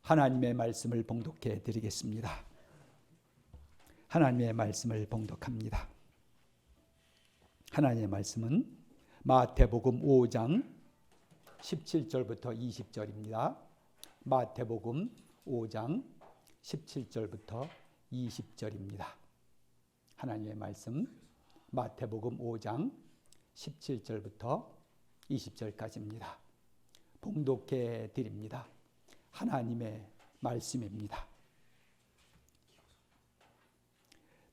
하나님의 말씀을 봉독해 드리겠습니다. 하나님의 말씀을 봉독합니다. 하나님의 말씀은 마태복음 5장 17절부터 20절입니다. 마태복음 5장 17절부터 20절입니다. 하나님의 말씀 마태복음 5장 17절부터 20절까지입니다. 봉독해 드립니다. 하나님의 말씀입니다.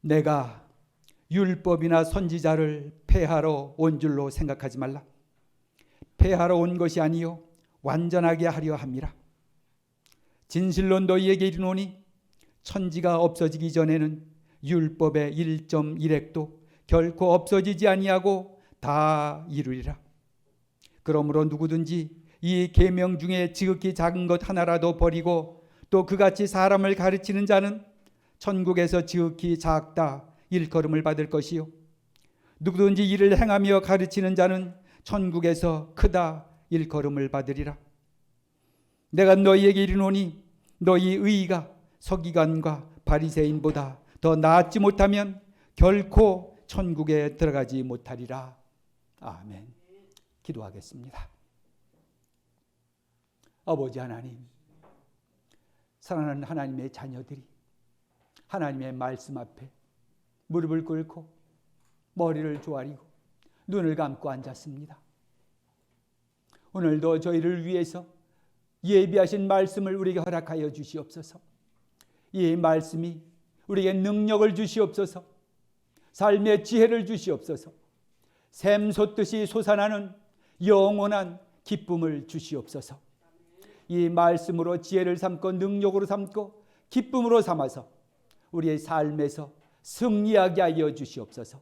내가 율법이나 선지자를 폐하러 온 줄로 생각하지 말라. 폐하러 온 것이 아니요 완전하게 하려 함이라. 진실로 너희에게 이르노니 천지가 없어지기 전에는 율법의 1.1획도 결코 없어지지 아니하고 다 이루리라. 그러므로 누구든지 이 계명 중에 지극히 작은 것 하나라도 버리고 또 그같이 사람을 가르치는 자는 천국에서 지극히 작다 일컬음을 받을 것이요 누구든지 이를 행하며 가르치는 자는 천국에서 크다 일컬음을 받으리라. 내가 너희에게 이르노니 너희 의의가 서기관과 바리새인보다 더 나았지 못하면 결코 천국에 들어가지 못하리라. 아멘. 기도하겠습니다. 아버지 하나님, 사랑하는 하나님의 자녀들이 하나님의 말씀 앞에 무릎을 꿇고 머리를 조아리고 눈을 감고 앉았습니다. 오늘도 저희를 위해서 예비하신 말씀을 우리에게 허락하여 주시옵소서. 이 말씀이 우리에게 능력을 주시옵소서. 삶의 지혜를 주시옵소서. 샘솟듯이 솟아나는 영원한 기쁨을 주시옵소서. 이 말씀으로 지혜를 삼고 능력으로 삼고 기쁨으로 삼아서 우리의 삶에서 승리하게 하여 주시옵소서.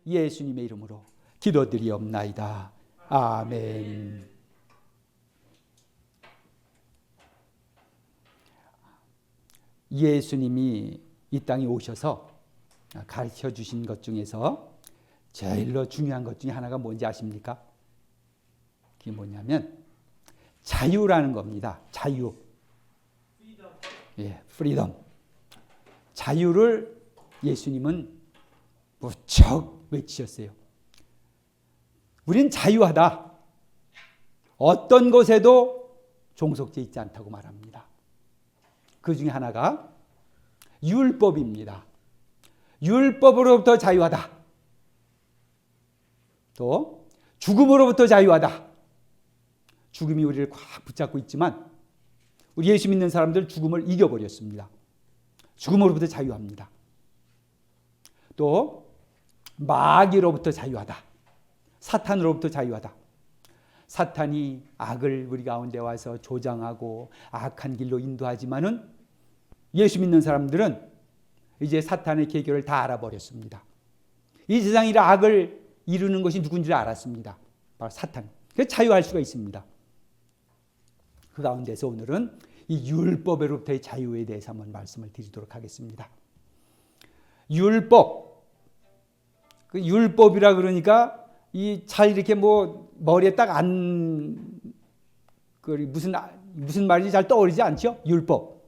예수님의 이름으로 기도드리옵나이다. 아멘. 예수님이 이 땅에 오셔서 가르쳐 주신 것 중에서 제일로 중요한 것 중에 하나가 뭔지 아십니까? 그게 뭐냐면 자유라는 겁니다. 자유. 예, 프리덤. 자유를 예수님은 무척 외치셨어요. 우린 자유하다. 어떤 것에도 종속돼 있지 않다고 말합니다. 그 중에 하나가 율법입니다. 율법으로부터 자유하다. 또 죽음으로부터 자유하다. 죽음이 우리를 꽉 붙잡고 있지만 우리 예수 믿는 사람들 죽음을 이겨버렸습니다. 죽음으로부터 자유합니다. 또 마귀로부터 자유하다. 사탄으로부터 자유하다. 사탄이 악을 우리 가운데 와서 조장하고 악한 길로 인도하지만은 예수 믿는 사람들은 이제 사탄의 계교를 다 알아버렸습니다. 이 세상에 악을 이루는 것이 누군지 알았습니다. 바로 사탄. 그래서 자유할 수가 있습니다. 그 가운데서 오늘은 이 율법으로부터의 자유에 대해서 한번 말씀을 드리도록 하겠습니다. 율법. 그 율법이라 그러니까 이 잘 이렇게 뭐 머리에 딱 안 무슨 말인지 잘 떠오르지 않죠? 율법.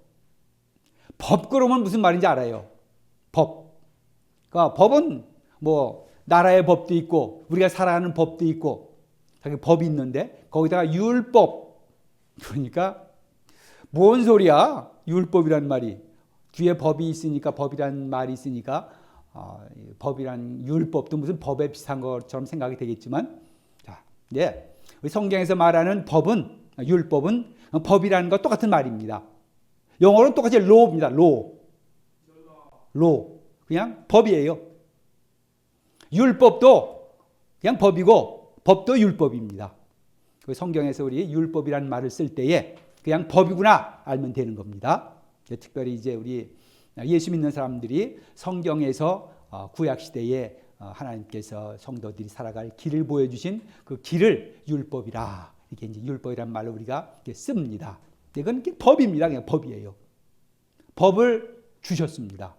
법 그러면 무슨 말인지 알아요. 법. 그러니까 법은 뭐 나라의 법도 있고 우리가 살아가는 법도 있고 법이 있는데 거기다가 율법. 그러니까 뭔 소리야? 율법이란 말이. 뒤에 법이 있으니까 법이란 말이 있으니까 법이란 율법도 무슨 법에 비슷한 것처럼 생각이 되겠지만 성경에서 말하는 법은 율법은 법이라는 것 똑같은 말입니다. 영어로는 똑같이 law입니다. law. 그냥 법이에요. 율법도 그냥 법이고 법도 율법입니다. 성경에서 우리 율법이라는 말을 쓸 때에 그냥 법이구나 알면 되는 겁니다. 특별히 이제 우리 예수 믿는 사람들이 성경에서 구약 시대에 하나님께서 성도들이 살아갈 길을 보여주신 그 길을 율법이라 이렇게 이제 율법이라는 말로 우리가 이렇게 씁니다. 이건 법입니다. 그냥 법이에요. 법을 주셨습니다.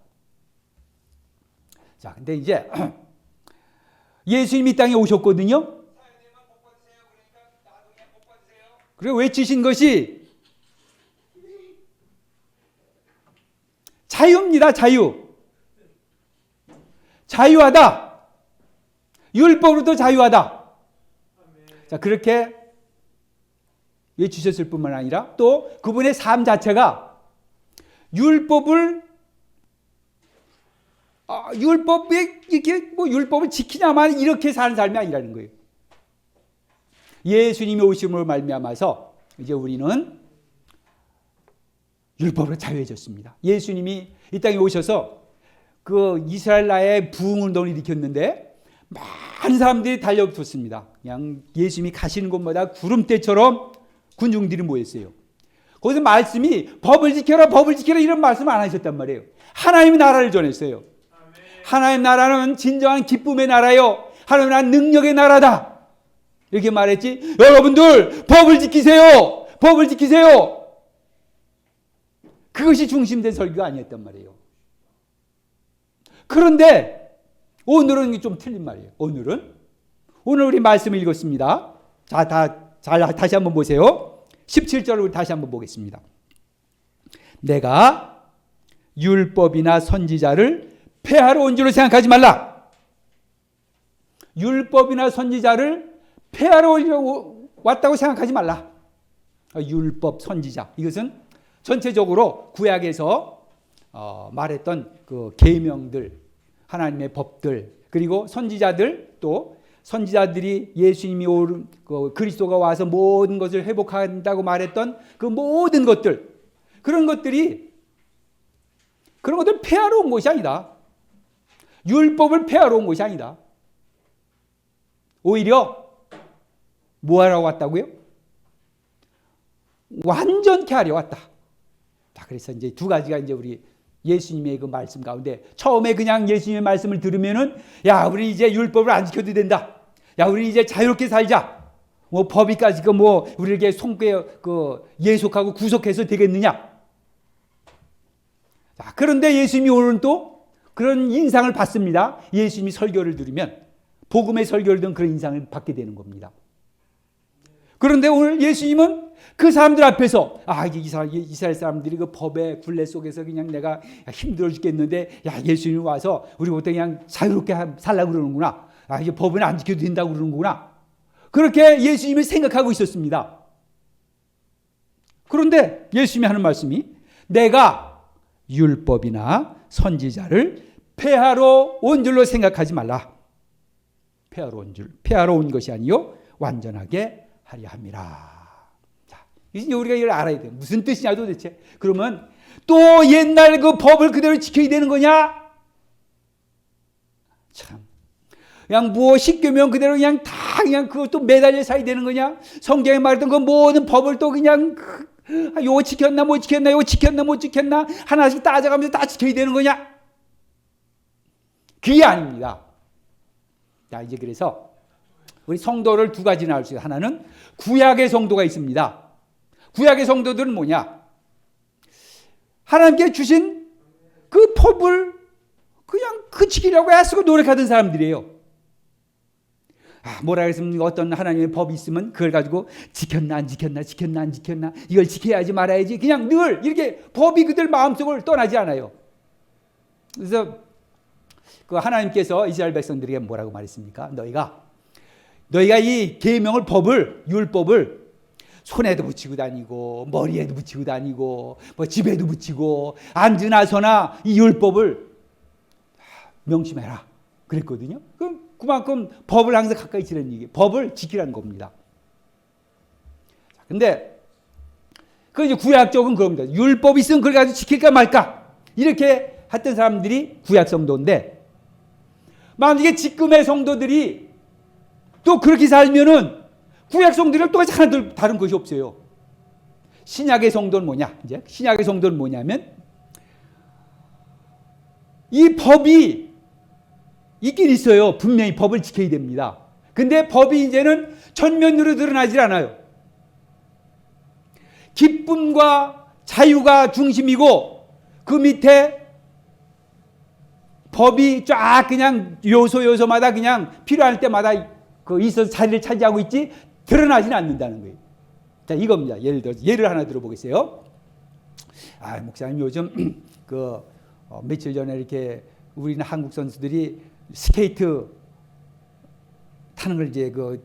자, 근데 이제 예수님이 이 땅에 오셨거든요. 그리고 외치신 것이 자유입니다. 자유하다. 율법으로도 자유하다. 자, 그렇게 외치셨을 뿐만 아니라 또 그분의 삶 자체가 율법을 율법을 지키냐만 이렇게 사는 삶이 아니라는 거예요. 예수님이 오심으로 말미암아서 이제 우리는 율법으로 자유해졌습니다. 예수님이 이 땅에 오셔서 그 이스라엘 나라의 부흥운동을 일으켰는데 많은 사람들이 달려붙었습니다. 그냥 예수님이 가시는 곳마다 구름대처럼 군중들이 모였어요. 거기서 말씀이 법을 지켜라 이런 말씀 안 하셨단 말이에요. 하나님의 나라를 전했어요. 하나님의 나라는 진정한 기쁨의 나라요, 하나님의 나라는 능력의 나라다 이렇게 말했지, 여러분들 법을 지키세요. 그것이 중심된 설교가 아니었단 말이에요. 그런데 오늘은 좀 틀린 말이에요. 오늘 우리 말씀을 읽었습니다. 자, 다시 한번 보세요. 17절을 다시 한번 보겠습니다. 내가 율법이나 선지자를 폐하러 온 줄로 생각하지 말라. 율법이나 선지자를 폐하러 왔다고 생각하지 말라. 율법, 선지자, 이것은 전체적으로 구약에서 말했던 그 계명들, 하나님의 법들, 그리고 선지자들, 또 선지자들이 예수님이 그리스도가 와서 모든 것을 회복한다고 말했던 그 모든 것들, 그런 것들 폐하러 온 것이 아니다. 율법을 폐하러 온 것이 아니다. 오히려 뭐 하러 왔다고요? 완전케 하려 왔다. 자, 그래서 이제 두 가지가 이제 우리 예수님의 그 말씀 가운데, 처음에 그냥 예수님의 말씀을 들으면은, 야, 우리 이제 율법을 안 지켜도 된다. 야, 우리 이제 자유롭게 살자. 뭐 법이까지 우리에게 예속하고 구속해서 되겠느냐? 자, 그런데 예수님이 오늘 또 그런 인상을 받습니다. 예수님이 설교를 들으면, 복음의 설교를 들으면 그런 인상을 받게 되는 겁니다. 그런데 오늘 예수님은 그 사람들 앞에서, 이스라엘 사람들이 그 법의 굴레 속에서 그냥 내가 힘들어 죽겠는데, 야, 예수님이 와서 우리부터 그냥 자유롭게 살라고 그러는구나. 이제 법은 안 지켜도 된다고 그러는구나. 그렇게 예수님이 생각하고 있었습니다. 그런데 예수님이 하는 말씀이, 내가 율법이나 선지자를 폐하러 온 줄로 생각하지 말라. 폐하러 온 것이 아니요 완전하게 하려 함이라. 자, 이제 우리가 이걸 알아야 돼요. 무슨 뜻이냐 도대체. 그러면 또 옛날 그 법을 그대로 지켜야 되는 거냐? 참. 그냥 십계명 그대로 그냥 다 그냥 그것도 매달려 사야 되는 거냐? 성경에 말했던 그 모든 법을 또 그냥 요거 지켰나 못 지켰나, 요거 지켰나 못 지켰나 하나씩 따져가면서 다 지켜야 되는 거냐? 그게 아닙니다. 자, 이제 그래서 우리 성도를 두 가지 나눌 수 있어요. 하나는 구약의 성도가 있습니다. 구약의 성도들은 뭐냐? 하나님께 주신 그 법을 그냥 지키려고 애쓰고 노력하던 사람들이에요. 뭐라 그랬습니까? 어떤 하나님의 법이 있으면 그걸 가지고 지켰나 안 지켰나 이걸 지켜야지 말아야지, 그냥 늘 이렇게 법이 그들 마음속을 떠나지 않아요. 그래서 그 하나님께서 이스라엘 백성들에게 뭐라고 말했습니까? 너희가 이 계명을, 율법을 손에도 붙이고 다니고 머리에도 붙이고 다니고 뭐 집에도 붙이고 앉으나 서나 이 율법을 명심해라 그랬거든요. 그만큼 법을 항상 가까이 지키는 얘기, 법을 지키라는 겁니다. 근데 그 이제 구약적은 그럽니다. 율법이 있으면 그걸 가지고 지킬까 말까 이렇게 했던 사람들이 구약 성도인데, 만약에 지금의 성도들이 또 그렇게 살면은 구약 성도들이랑 똑같이 하나 다른 것이 없어요. 신약의 성도는 뭐냐? 이제 신약의 성도는 뭐냐면, 이 법이 있긴 있어요. 분명히 법을 지켜야 됩니다. 근데 법이 이제는 전면으로 드러나질 않아요. 기쁨과 자유가 중심이고 그 밑에 법이 쫙 그냥 요소마다 그냥 필요할 때마다 있어서 자리를 차지하고 있지 드러나지는 않는다는 거예요. 자, 이겁니다. 예를 하나 들어보겠어요. 목사님 요즘 며칠 전에 이렇게 우리는 한국 선수들이 스케이트 타는 걸 이제 그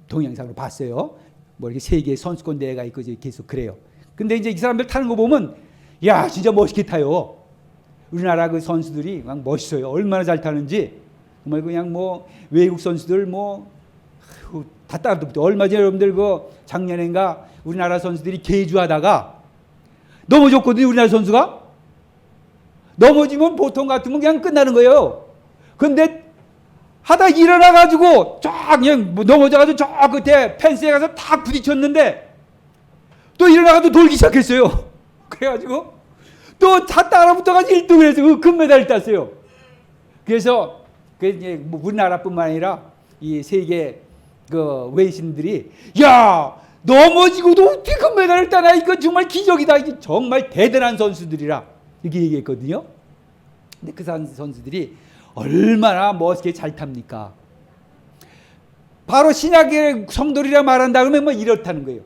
동영상으로 봤어요. 뭐 이렇게 세계 선수권 대회가 있고 이제 계속 그래요. 근데 이제 이 사람들 타는 거 보면 야 진짜 멋있게 타요. 우리나라 그 선수들이 막 멋있어요. 얼마나 잘 타는지 정말 그냥 뭐 외국 선수들 뭐 다 따라붙어. 얼마 전에 여러분들 그 작년인가 우리나라 선수들이 계주하다가 넘어졌거든요. 우리나라 선수가 넘어지면 보통 같으면 그냥 끝나는 거예요. 근데 하다 일어나가지고 쫙 그냥 넘어져가지고 저 끝에 펜스에 가서 탁 부딪혔는데 또 일어나가지고 돌기 시작했어요. 그래가지고 또 다 따라붙어가지고 1등을 해서 그 금메달을 땄어요. 그래서 이제 뭐 우리나라뿐만 아니라 이 세계 그 외신들이 야 넘어지고도 어떻게 금메달을 따나 이거 정말 기적이다. 이게 정말 대단한 선수들이라 이렇게 얘기했거든요. 근데 그 선수들이 얼마나 멋있게 잘 탑니까? 바로 신약의 성도리라 말한다 그러면 뭐 이렇다는 거예요.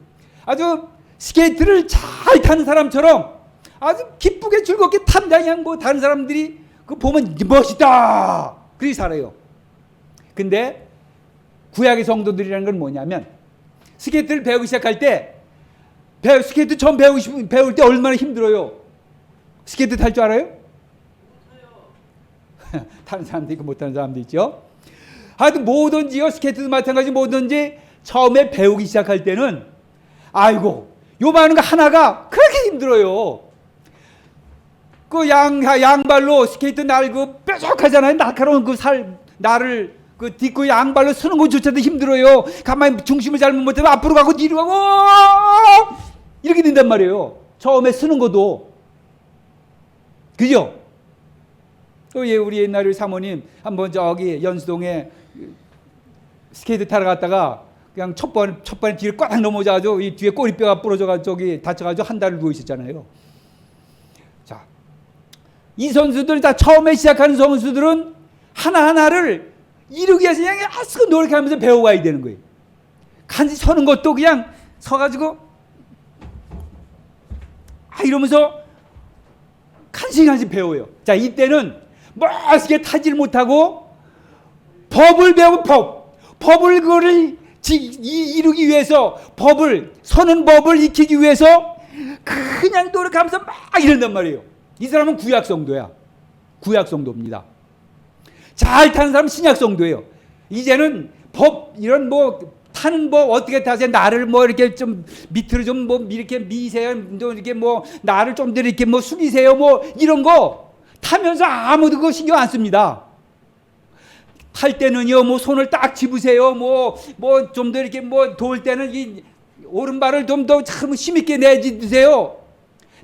아주 스케이트를 잘 타는 사람처럼 아주 기쁘게 즐겁게 탑니다. 그냥 뭐 다른 사람들이 그 보면 멋있다 그렇게 살아요. 근데 구약의 성도들이라는 건 뭐냐면 스케이트를 배우기 시작할 때 스케이트 처음 배울 때 얼마나 힘들어요. 스케이트 탈 줄 알아요? 타는 사람도 있고 못하는 사람도 있죠. 하여튼 뭐든지요. 스케이트도 마찬가지 뭐든지 처음에 배우기 시작할 때는 아이고 요만한 거 하나가 그렇게 힘들어요. 그 양발로 스케이트 날 그 뾰족하잖아요. 날카로운 그 날을 그 딛고 양발로 서는 것조차도 힘들어요. 가만히 중심을 잘못 못하면 앞으로 가고 뒤로 가고 이렇게 된단 말이에요. 처음에 서는 것도. 그죠? 우리 옛날에 사모님 한번 저기 연수동에 스케이트 타러 갔다가 그냥 첫 번에 뒤를 꽉 넘어져가지고 이 뒤에 꼬리뼈가 부러져가지고 저기 다쳐가지고 한 달을 누워 있었잖아요. 자, 이 선수들 다 처음에 시작하는 선수들은 하나하나를 이루기 위해서 그냥 아스고 노력하면서 배워가야 되는 거예요. 간지 서는 것도 그냥 서가지고 이러면서 간신간신 배워요. 자, 이때는 멋있게 타질 못하고 법을 배우고 법을 그거를 이루기 위해서 서는 법을 익히기 위해서 그냥 노력하면서 막 이런단 말이에요. 이 사람은 구약성도야. 구약성도입니다. 잘 타는 사람은 신약성도예요. 이제는 이런 뭐 타는 법 어떻게 타세요? 나를 뭐 이렇게 좀 밑으로 좀 뭐 이렇게 미세요. 이렇게 뭐 나를 좀 더 이렇게 뭐 숙이세요. 뭐 이런 거 타면서 아무도 그거 신경 안 씁니다. 탈 때는요, 뭐 손을 딱 집으세요. 뭐 좀 더 이렇게 뭐 도울 때는 이 오른발을 좀 더 참 힘있게 내주세요.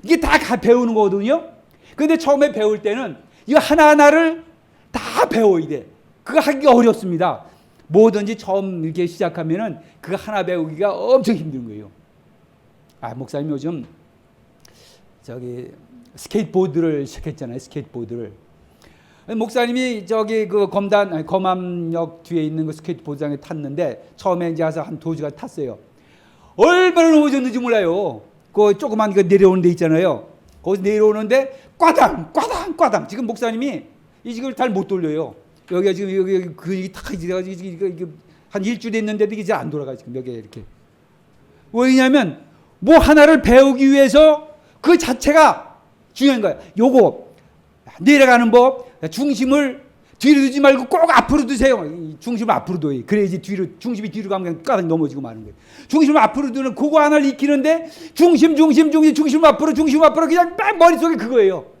이게 다 배우는 거거든요. 근데 처음에 배울 때는 이거 하나하나를 다 배워야 돼. 그거 하기가 어렵습니다. 뭐든지 처음 이렇게 시작하면은 그거 하나 배우기가 엄청 힘든 거예요. 목사님 요즘 저기 스케이트보드를 시작했잖아요. 스케이트보드를. 목사님이 저기 그 검암역 뒤에 있는 그 스케이트보드장에 탔는데 처음에 이제 가서 한 2시간 탔어요. 얼마나 넘어졌는지 몰라요. 그 조그만 거 내려오는 데 있잖아요. 거기서 내려오는데 꽈당 지금 목사님이 이걸 잘 못 돌려요. 여기가 지금 여기 그 탁 이래가지고 한 일주일 됐는데도 이게 안 돌아가 지금 여기 이렇게. 왜냐면 뭐 하나를 배우기 위해서 그 자체가 중요한 거야. 요거 내려가는 법, 중심을 뒤로 두지 말고 꼭 앞으로 두세요. 중심을 앞으로 둬요. 그래야지 중심이 뒤로 가면 그냥 까닥 넘어지고 마는 거예요. 중심을 앞으로 두는 그거 하나를 익히는데 중심 앞으로 그냥 막 머릿속에 그거예요.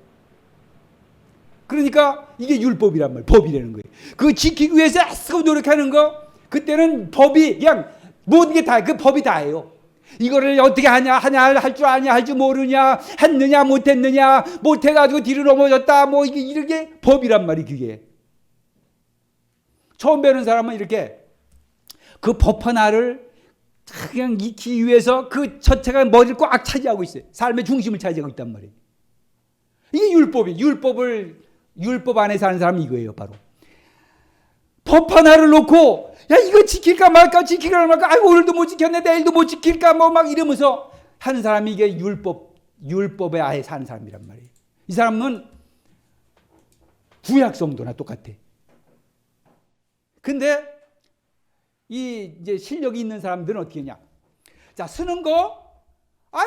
그러니까 이게 율법이란 말이에요. 법이라는 거예요. 그거 지키기 위해서 애쓰고 노력하는 거, 그때는 법이 그냥 모든 게 다 그 법이 다예요. 이거를 어떻게 하냐 할 줄 아냐 할 줄 모르냐 했느냐 못했느냐 못해가지고 뒤로 넘어졌다 뭐 이게 법이란 말이 그게. 처음 배우는 사람은 이렇게 그 법 하나를 그냥 익히기 위해서 그 자체가 머리를 꽉 차지하고 있어요. 삶의 중심을 차지하고 있단 말이에요. 이게 율법이 율법 안에 사는 사람이 이거예요. 바로 법 하나를 놓고 야 이거 지킬까 말까 아이고 오늘도 못 지켰네 내일도 못 지킬까 뭐 막 이러면서 하는 사람이 이게 율법에 아예 사는 사람이란 말이에요. 이 사람은 구약 성도나 똑같아. 근데 이 이제 실력이 있는 사람들은 어떻게 하냐? 자, 쓰는 거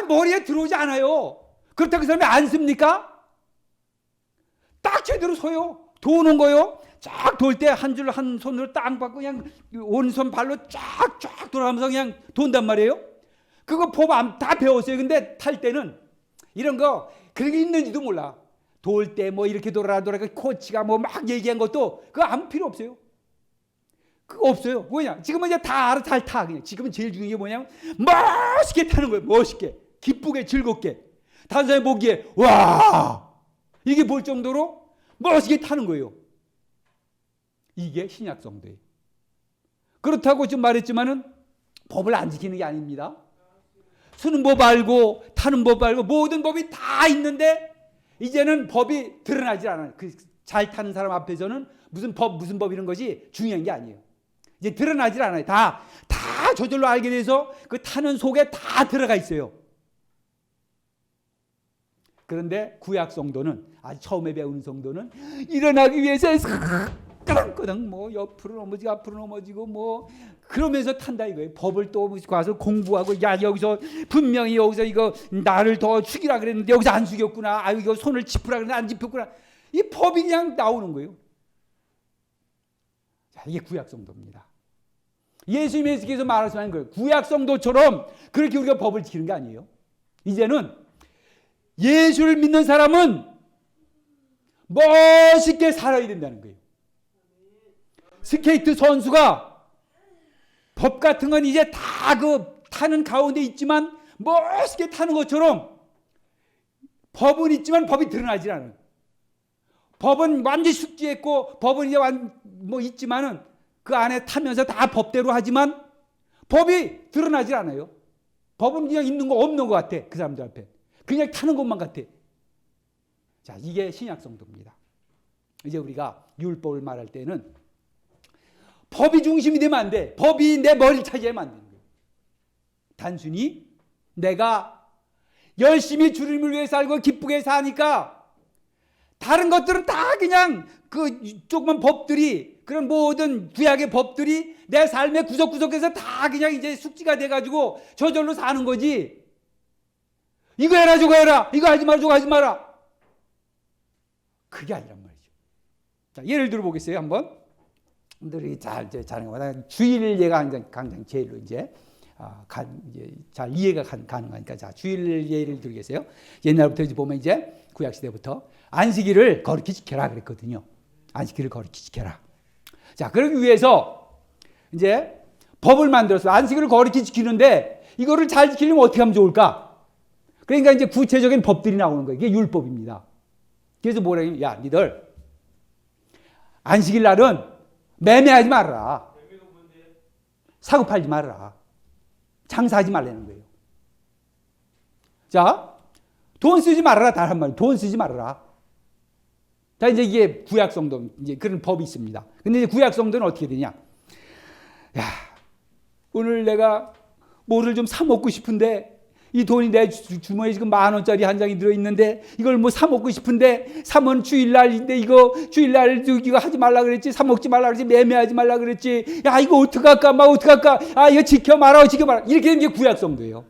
머리에 들어오지 않아요. 그렇다고 그 사람이 안 씁니까? 딱 제대로 서요. 도는 거요. 쫙 돌 때 한 줄 한 손으로 딱 받고 그냥 오른손 발로 쫙쫙 돌아가면서 그냥 돈단 말이에요. 그거 법 다 배웠어요. 근데 탈 때는 이런 거 그런 게 있는지도 몰라. 돌 때 뭐 이렇게 돌아 코치가 뭐 막 얘기한 것도 그거 아무 필요 없어요. 그거 없어요. 뭐냐? 지금은 이제 다 알아 잘 타. 그냥 지금은 제일 중요한 게 뭐냐면 멋있게 타는 거예요. 멋있게, 기쁘게, 즐겁게. 다른 사람이 보기에 와 이게 볼 정도로 멋있게 타는 거예요. 이게 신약 성도예요. 그렇다고 좀 말했지만은 법을 안 지키는 게 아닙니다. 쓰는 법 알고 타는 법 알고 모든 법이 다 있는데 이제는 법이 드러나지 않아요. 그 잘 타는 사람 앞에서는 무슨 법 이런 것이 중요한 게 아니에요. 이제 드러나질 않아요. 다 저절로 알게 돼서 그 타는 속에 다 들어가 있어요. 그런데 구약 성도는 아주 처음에 배우는 성도는 일어나기 위해서 끄덕끄덕 뭐 옆으로 넘어지고 앞으로 넘어지고 뭐 그러면서 탄다 이거예요. 법을 또 가서 공부하고 야 여기서 분명히 여기서 이거 나를 더 죽이라 그랬는데 여기서 안 죽였구나. 아 이거 손을 짚으라 그랬는데 안 짚었구나. 이 법이 그냥 나오는 거예요. 자, 이게 구약 성도입니다. 예수님께서 말하시는 거예요. 구약 성도처럼 그렇게 우리가 법을 지키는 게 아니에요. 이제는 예수를 믿는 사람은 멋있게 살아야 된다는 거예요. 스케이트 선수가 법 같은 건 이제 다 그 타는 가운데 있지만 멋있게 타는 것처럼 법은 있지만 법이 드러나지 않아요. 법은 완전히 숙지했고 법은 이제 뭐 있지만은 그 안에 타면서 다 법대로 하지만 법이 드러나지 않아요. 법은 그냥 있는 거 없는 것 같아. 그 사람들 앞에. 그냥 타는 것만 같아. 자, 이게 신약 성도입니다. 이제 우리가 율법을 말할 때는 법이 중심이 되면 안 돼. 법이 내 머리를 차지하면 안 되는 거예요. 단순히 내가 열심히 주님을 위해 살고 기쁘게 사니까 다른 것들은 다 그냥 그 조그만 법들이 그런 모든 구약의 법들이 내 삶의 구석구석에서 다 그냥 이제 숙지가 돼가지고 저절로 사는 거지. 이거 해라 저거 해라 이거 하지 마라 저거 하지 마라 그게 아니란 말이죠. 자, 예를 들어 보겠어요. 한번 여러분들이 잘 주일 예가 강장 제일로 이제 잘 이해가 가능하니까 자 주일 예를 들겠어요. 옛날부터 이제 보면 이제 구약 시대부터 안식일을 거룩히 지켜라 그랬거든요. 안식일을 거룩히 지켜라. 자, 그러기 위해서 이제 법을 만들어서 안식일을 거룩히 지키는데 이거를 잘 지키려면 어떻게 하면 좋을까? 그러니까 이제 구체적인 법들이 나오는 거예요. 이게 율법입니다. 그래서 뭐라 해요? 야, 니들 안식일 날은 매매하지 말아라. 사고 팔지 말아라. 장사하지 말라는 거예요. 자, 돈 쓰지 말아라. 단 한 말. 돈 쓰지 말아라. 자, 이제 이게 구약 성도 이제 그런 법이 있습니다. 근데 이제 구약 성도는 어떻게 되냐? 야, 오늘 내가 뭐를 좀 사 먹고 싶은데 이 돈이 내 주머니에 지금 10,000원짜리 한 장이 들어있는데 이걸 뭐 사 먹고 싶은데 사면 주일날인데 이거 주일날 이거 하지 말라 그랬지. 사 먹지 말라 그랬지. 매매하지 말라 그랬지. 야, 이거 어떡할까? 막 어떡할까? 아, 이거 지켜 말아. 이렇게 되는 게 구약 성도예요.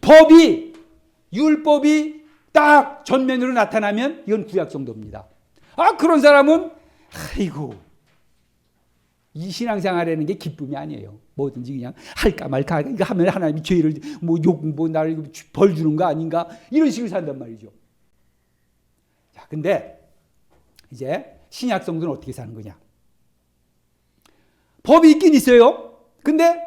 법이 율법이 딱 전면으로 나타나면 이건 구약 성도입니다. 아, 그런 사람은 아이고 이 신앙생활이라는 게 기쁨이 아니에요. 뭐든지 그냥 할까 말까 이거 하면 하나님이 죄를 나를 벌 주는 거 아닌가 이런 식으로 산단 말이죠. 자, 근데 이제 신약 성도는 어떻게 사는 거냐? 법이 있긴 있어요. 근데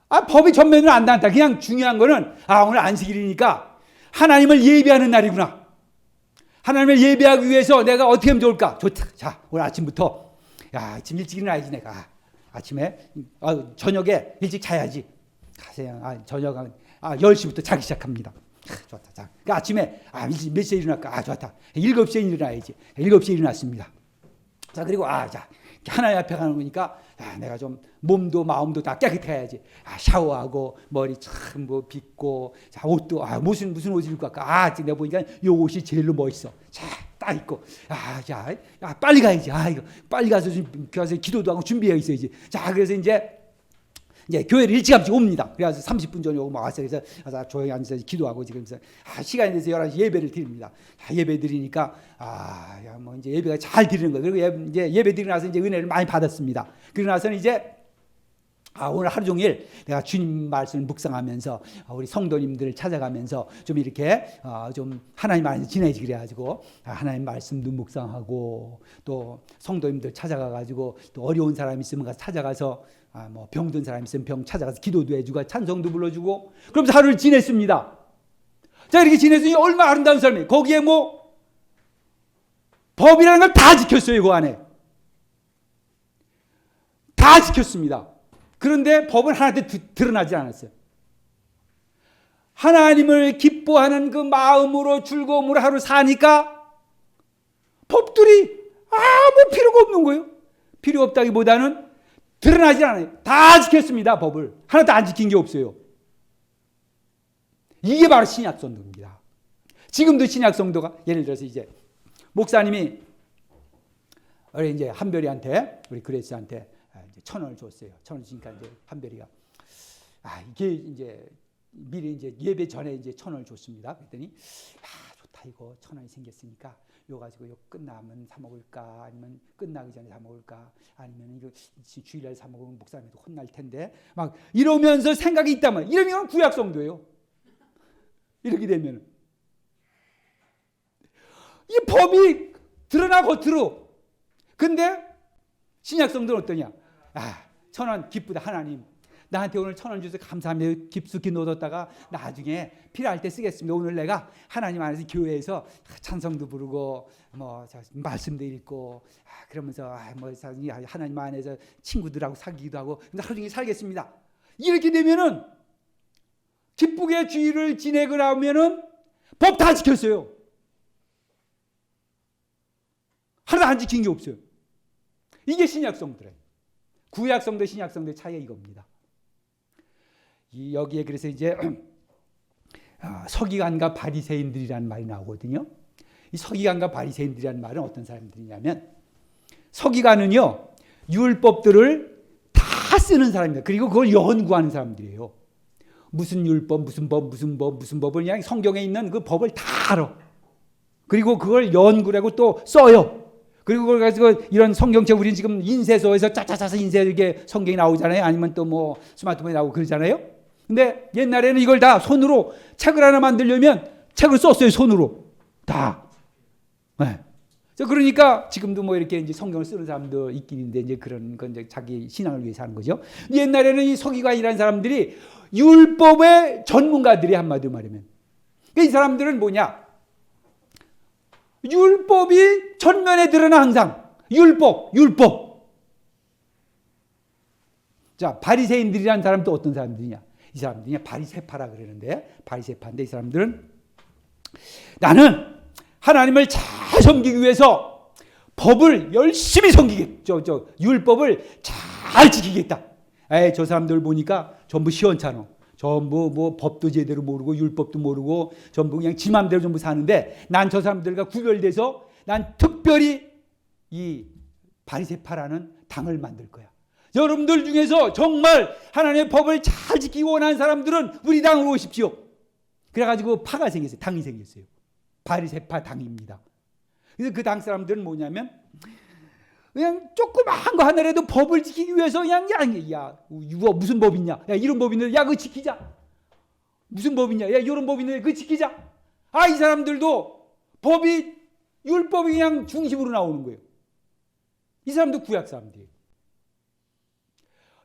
법이 전면으로 안 나타나. 그냥 중요한 거는 오늘 안식일이니까 하나님을 예배하는 날이구나. 하나님을 예배하기 위해서 내가 어떻게 하면 좋을까? 좋다. 자, 오늘 아침부터 아침 일찍 일어나야지 내가. 아침에 저녁에 일찍 자야지. 저녁 10시부터 자기 시작합니다. 좋다. 자, 그러니까 아침에 일찍 몇 시에 일어날까? 좋다. 7시에 일어나야지. 7시에 일어났습니다. 자, 그리고 자, 하나님 앞에 가는 거니까 내가 좀 몸도 마음도 다 깨끗해야지. 샤워하고 머리 참 뭐 빗고 자, 옷도 무슨 옷을 입고 갈까? 내가 보니까 이 옷이 제일로 멋있어. 자, 딱 있고, 야, 빨리 가야지. 이거 빨리 가서 기도도 하고 준비해 있어야지. 자, 그래서 이제 교회를 일찌감치 옵니다. 그래서 30분 전에 오고 왔어요. 그래서 조용히 앉아서 기도하고 지금 시간이 돼서 11시 예배를 드립니다. 예배 드리니까 뭐 이제 예배가 잘 드리는 거예요. 그리고 이제 예배 드리고 나서 이제 은혜를 많이 받았습니다. 그러고 나서는 이제 오늘 하루 종일 내가 주님 말씀을 묵상하면서 우리 성도님들을 찾아가면서 좀 이렇게 좀 하나님 안에서 지내지 그래가지고 하나님 말씀도 묵상하고 또 성도님들 찾아가가지고 또 어려운 사람 있으면 가서 찾아가서 뭐 병든 사람 있으면 병 찾아가서 기도도 해주고 찬송도 불러주고 그러면서 하루를 지냈습니다. 자, 이렇게 지냈으니 얼마나 아름다운 삶이에요. 거기에 뭐 법이라는 걸 다 지켰어요. 그 안에 다 지켰습니다. 그런데 법은 하나도 드러나지 않았어요. 하나님을 기뻐하는 그 마음으로 즐거움으로 하루 사니까 법들이 아무 필요가 없는 거예요. 필요 없다기보다는 드러나지 않아요. 다 지켰습니다. 법을. 하나도 안 지킨 게 없어요. 이게 바로 신약성도입니다. 지금도 신약성도가 예를 들어서 이제 목사님이 이제 한별이한테 우리 그레스한테 1,000원을 줬어요. 1,000원 주니까 이제 한별이가 이게 이제 미리 이제 예배 전에 이제 1,000원을 줬습니다. 그랬더니 좋다 이거 1,000원이 생겼으니까 요 가지고 요 끝나면 사 먹을까 아니면 끝나기 전에 사 먹을까 아니면 이거 주일날 사 먹으면 목사님도 혼날 텐데 막 이러면서 생각이 있단 말이에요. 이러면 구약 성도예요. 이렇게 되면 이 법이 드러나 겉으로. 근데 신약 성도는 어떠냐? 1,000원 기쁘다. 하나님 나한테 오늘 1,000원 주셔서 감사합니다. 깊숙이 넣어뒀다가 나중에 필요할 때 쓰겠습니다. 오늘 내가 하나님 안에서 교회에서 찬송도 부르고 뭐 말씀도 읽고 그러면서 뭐 하나님 안에서 친구들하고 사귀기도 하고 하루 종일 살겠습니다. 이렇게 되면은 기쁘게 주일을 지내고 나면은 법 다 지켰어요. 하나도 안 지킨 게 없어요. 이게 신약성도래요. 구약성도 신약성도의 차이가 이겁니다. 여기에 그래서 이제 서기관과 바리새인들이라는 말이 나오거든요. 이 서기관과 바리새인들이라는 말은 어떤 사람들이냐면 서기관은요 율법들을 다 쓰는 사람입니다. 그리고 그걸 연구하는 사람들이에요. 무슨 율법, 무슨 법을 그냥 성경에 있는 그 법을 다 알아. 그리고 그걸 연구를 하고 또 써요. 그리고 그걸 가지고 이런 성경책 우리는 지금 인쇄소에서 짜짜짜서 인쇄 이렇게 성경이 나오잖아요. 아니면 또 뭐 스마트폰에 나오고 그러잖아요. 근데 옛날에는 이걸 다 손으로 책을 하나 만들려면 책을 썼어요. 손으로 다. 네. 그러니까 지금도 뭐 이렇게 이제 성경을 쓰는 사람도 있긴 있는데 이제 그런 건 이제 자기 신앙을 위해서 하는 거죠. 옛날에는 이 서기관이라는 사람들이 율법의 전문가들이 한마디로 말하면 이 사람들은 뭐냐? 율법이 전면에 드러나 항상 율법. 자, 바리새인들이라는 사람도 어떤 사람들이냐? 이 사람들이 바리새파라 그러는데 바리새파인데 이 사람들은 나는 하나님을 잘 섬기기 위해서 법을 열심히 섬기겠다. 율법을 잘 지키겠다. 저 사람들 보니까 전부 시원찮아. 전부 뭐 법도 제대로 모르고 율법도 모르고 전부 그냥 지 맘대로 전부 사는데 난 저 사람들과 구별돼서 난 특별히 이 바리새파라는 당을 만들 거야. 여러분들 중에서 정말 하나님의 법을 잘 지키기 원하는 사람들은 우리 당으로 오십시오. 그래가지고 파가 생겼어요. 당이 생겼어요. 바리새파 당입니다. 그래서 그 당 사람들은 뭐냐면 그냥 조그마한 거 하나라도 법을 지키기 위해서 그냥 야 무슨 법 있냐? 야 이런 법 있는데 야 그거 지키자. 무슨 법 있냐? 야 이런 법 있는데 그거 지키자. 이 사람들도 율법이 그냥 중심으로 나오는 거예요. 이 사람도 구약 사람들이에요.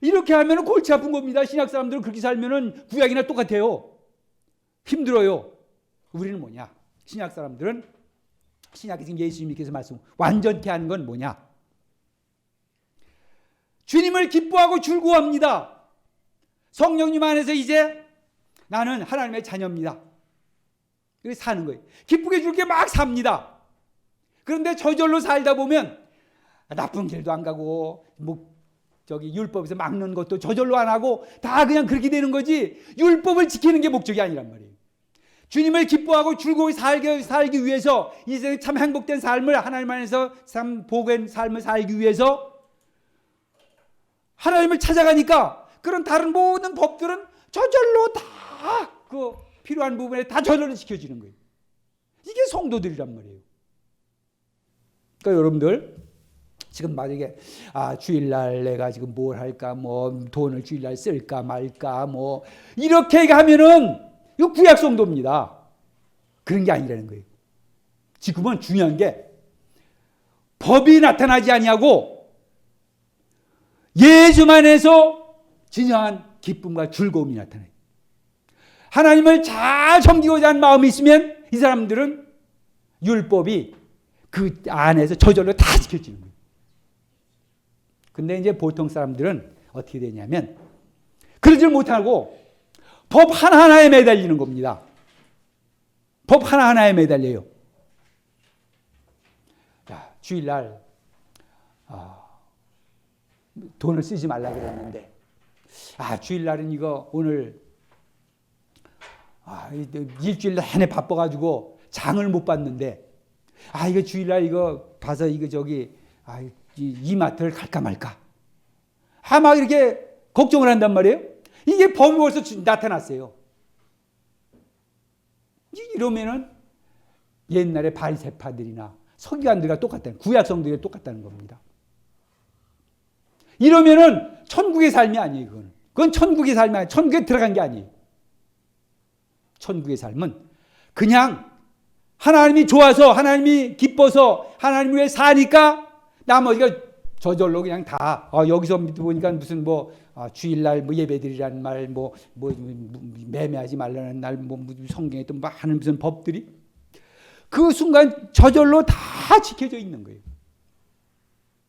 이렇게 하면 골치 아픈 겁니다. 신약 사람들은 그렇게 살면 구약이나 똑같아요. 힘들어요. 우리는 뭐냐? 신약 사람들은 신약이 지금 예수님께서 말씀 완전케 하는 건 뭐냐? 주님을 기뻐하고 즐거워합니다. 성령님 안에서 이제 나는 하나님의 자녀입니다. 그래서 사는 거예요. 기쁘게 즐겁게 막 삽니다. 그런데 저절로 살다 보면 나쁜 길도 안 가고 율법에서 막는 것도 저절로 안 하고 다 그냥 그렇게 되는 거지 율법을 지키는 게 목적이 아니란 말이에요. 주님을 기뻐하고 즐거이 살기 위해서 이 세상에 참 행복된 삶을 하나님 안에서 참 복된 삶을 살기 위해서 하나님을 찾아가니까 그런 다른 모든 법들은 저절로 다 그 필요한 부분에 다 저절로 지켜지는 거예요. 이게 성도들이란 말이에요. 그러니까 여러분들 지금 만약에 주일날 내가 지금 뭘 할까, 뭐 돈을 주일날 쓸까 말까, 뭐 이렇게 하면은 이거 구약 성도입니다. 그런 게 아니라는 거예요. 지금은 중요한 게 법이 나타나지 아니하고 예수 안에서 진정한 기쁨과 즐거움이 나타나요. 하나님을 잘 섬기고자 하는 마음이 있으면 이 사람들은 율법이 그 안에서 저절로 다 지켜지는 거예요. 근데 이제 보통 사람들은 어떻게 되냐면 그러질 못하고 법 하나하나에 매달리는 겁니다. 법 하나하나에 매달려요. 자, 주일날 돈을 쓰지 말라 그랬는데 주일날은 이거 오늘 일주일 내내 바빠가지고 장을 못 봤는데 이거 주일날 이거 봐서 이거 저기 이마트를 갈까 말까 막 이렇게 걱정을 한단 말이에요. 이게 법이 벌써 나타났어요. 이러면은 옛날에 바리새파들이나 서기관들과 똑같다는, 구약 성도들이 똑같다는 겁니다. 이러면은 천국의 삶이 아니에요. 그건 천국의 삶이 아니에요. 천국에 들어간 게 아니에요. 천국의 삶은 그냥 하나님이 좋아서, 하나님이 기뻐서, 하나님 위해 사니까 나머지가 저절로 그냥 다 여기서 보니까 무슨 주일날 예배드리라는 말, 매매하지 말라는 날, 성경에 또 하는 무슨 법들이 그 순간 저절로 다 지켜져 있는 거예요.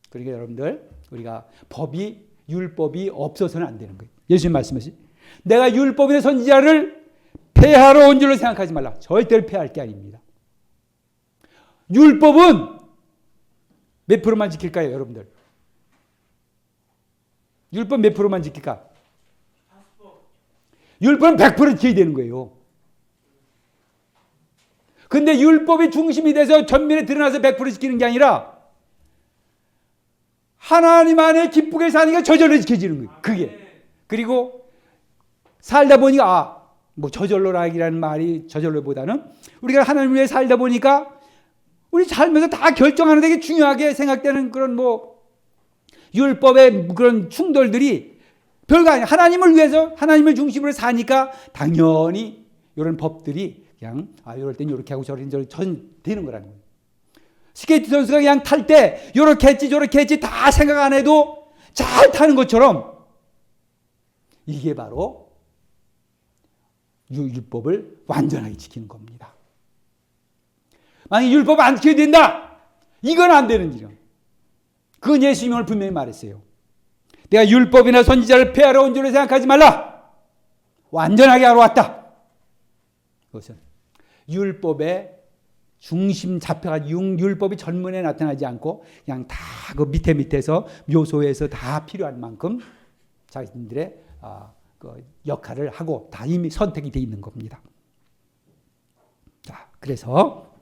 그러니까 여러분들 우리가 율법이 없어서는 안 되는 거예요. 예수님 말씀하시 내가 율법의 선지자를 폐하러 온 줄로 생각하지 말라. 절대로 폐할 게 아닙니다. 율법은 몇 프로만 지킬까요, 여러분들? 율법 몇 프로만 지킬까? 율법은 100% 지켜야 되는 거예요. 근데 율법이 중심이 돼서 전면에 드러나서 100% 지키는 게 아니라 하나님 안에 기쁘게 사니까 저절로 지켜지는 거예요. 그게. 그리고 살다 보니까 저절로라기라는 말이 저절로보다는 우리가 하나님 위해 살다 보니까 우리 살면서 다 결정하는 되게 중요하게 생각되는 그런 율법의 그런 충돌들이 별거 아니에요. 하나님을 위해서 하나님을 중심으로 사니까 당연히 이런 법들이 그냥 이럴 땐 이렇게 하고 저럴 땐 되는 거라는 거예요. 스케이트 선수가 그냥 탈 때 이렇게 했지 저렇게 했지 다 생각 안 해도 잘 타는 것처럼 이게 바로 율법을 완전하게 지키는 겁니다. 만약 율법 안 지켜야 된다. 이건 안 되는 일이야. 그건 예수님이 오늘 분명히 말했어요. 내가 율법이나 선지자를 폐하러 온 줄로 생각하지 말라. 완전하게 하러 왔다. 그것은 율법의 중심 잡혀가지고 율법이 전문에 나타나지 않고 그냥 다 그 밑에서 묘소에서 다 필요한 만큼 자신들의 그 역할을 하고 다 이미 선택이 되어 있는 겁니다. 자, 그래서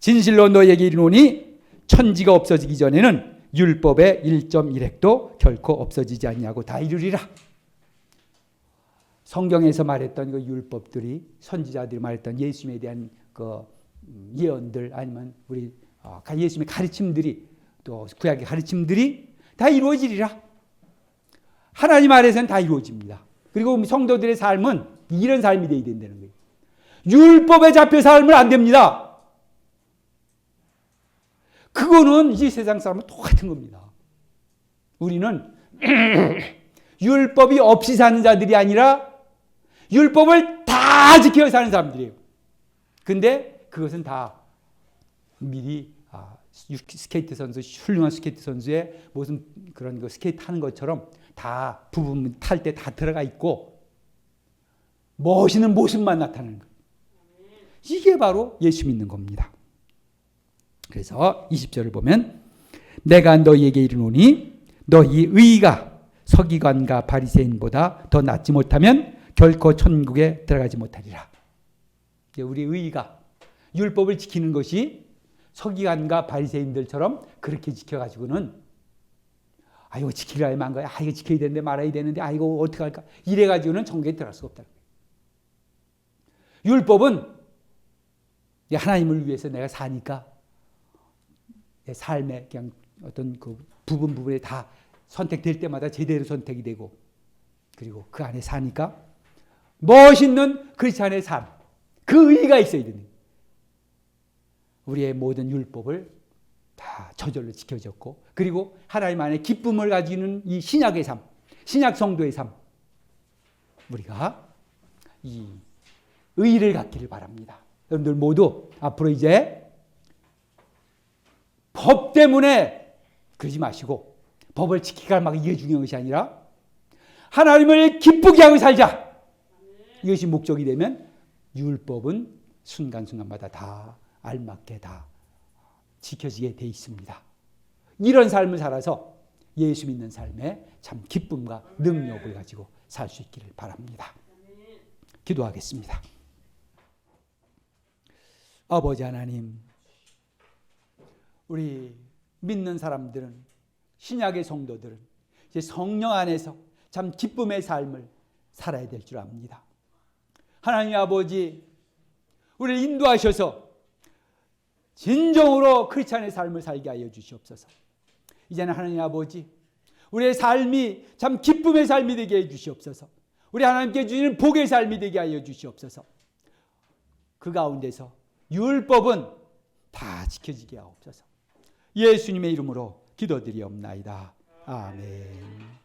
진실로 너에게 이르노니 천지가 없어지기 전에는 율법의 1.1획도 결코 없어지지 아니하고 다 이루리라. 성경에서 말했던 그 율법들이 선지자들이 말했던 예수님에 대한 그 예언들 아니면 우리 예수님의 가르침들이 또 구약의 가르침들이 다 이루어지리라. 하나님 아래서는 다 이루어집니다. 그리고 성도들의 삶은 이런 삶이 되어야 된다는 거예요. 율법에 잡혀 살면 안 됩니다. 그거는 이 세상 사람은 똑같은 겁니다. 우리는 율법이 없이 사는 자들이 아니라 율법을 다 지켜 사는 사람들이에요. 근데 그것은 다 미리 스케이트 선수, 훌륭한 스케이트 선수의 무슨 그런 거 스케이트 하는 것처럼 다 부분 탈 때 다 들어가 있고 멋있는 모습만 나타나는 거예요. 이게 바로 예수 믿는 겁니다. 그래서 20절을 보면 내가 너희에게 이르노니 너희 의가 서기관과 바리새인보다 더 낫지 못하면 결코 천국에 들어가지 못하리라. 우리 의가 율법을 지키는 것이 서기관과 바리새인들처럼 그렇게 지켜가지고는 이거 지키려 만 거야. 이거 지켜야 되는데 말아야 되는데 이거 어떻게 할까? 이래가지고는 천국에 들어갈 수가 없다. 율법은 하나님을 위해서 내가 사니까 내 삶의 그냥 어떤 그 부분에 다 선택될 때마다 제대로 선택이 되고, 그리고 그 안에 사니까 멋있는 크리스찬의 삶, 그 의의가 있어야 되는 거예요. 우리의 모든 율법을 다 저절로 지켜졌고, 그리고 하나님 안에 기쁨을 가지는 이 신약의 삶, 신약 성도의 삶, 우리가 이 의의를 갖기를 바랍니다. 여러분들 모두 앞으로 이제 법 때문에 그러지 마시고, 법을 지키가 막 이게 중요한 것이 아니라 하나님을 기쁘게 하고 살자. 이것이 목적이 되면 율법은 순간순간마다 다 알맞게 다 지켜지게 돼 있습니다. 이런 삶을 살아서 예수 믿는 삶에 참 기쁨과 능력을 가지고 살 수 있기를 바랍니다. 기도하겠습니다. 아버지 하나님, 우리 믿는 사람들은, 신약의 성도들은 이제 성령 안에서 참 기쁨의 삶을 살아야 될 줄 압니다. 하나님 아버지, 우리를 인도하셔서 진정으로 크리스찬의 삶을 살게 하여 주시옵소서. 이제는 하나님 아버지, 우리의 삶이 참 기쁨의 삶이 되게 해 주시옵소서. 우리 하나님께 주시는 복의 삶이 되게 하여 주시옵소서. 그 가운데서 율법은 다 지켜지게 하옵소서. 예수님의 이름으로 기도드리옵나이다. 아멘.